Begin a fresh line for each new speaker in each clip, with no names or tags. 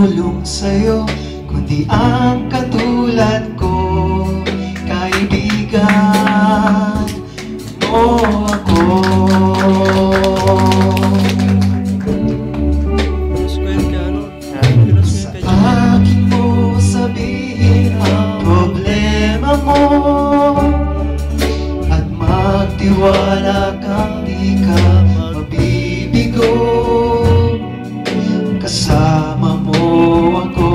tutulong sa'yo, kundi ang katulad ko. Kaibigan mo ako. Sa akin mo sabihin ang problema mo, at magtiwala kang di ka mabibigo. Kasama mo ako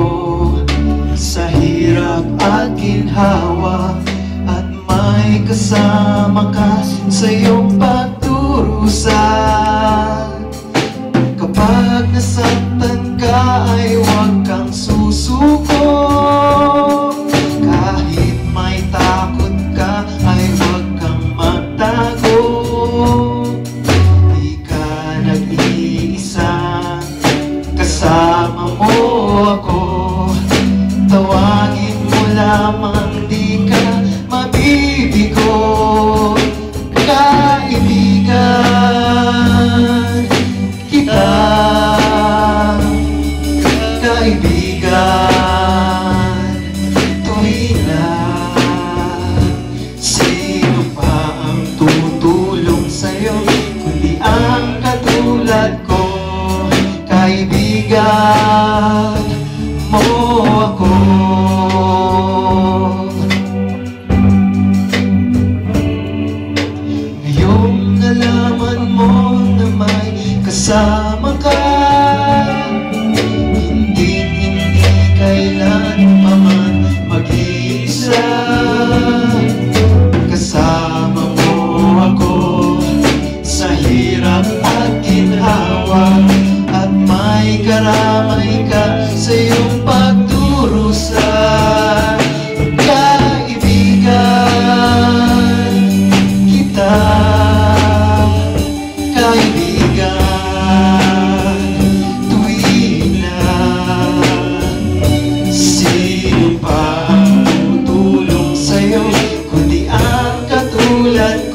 sa hirap at ginhawa, at may kasama ka sa iyong pagdurusa. Kapag nasaktan ka ay huwag kang susuko, kahit may takot ka ay huwag kang magtago. Di ka nag-iisa, kasama mo ako. Tawagin mo lamang, di ka mabibigo. Kaibigan kita, kaibigan tuwing na sino pa ang tutulong sa'yo, kundi ang katulad ko. Kaibigan mo ako. Ngayong nalaman mo na may kasama ka, hindi kailanman mag-iisa. Kasama mo ako sa hirap at ginhawa, at may karamay ka sa iyong pagdurusa. Kaibigan kita, kaibigan tuwing na sino pa ang tutulong sa'yo, kundi ang katulad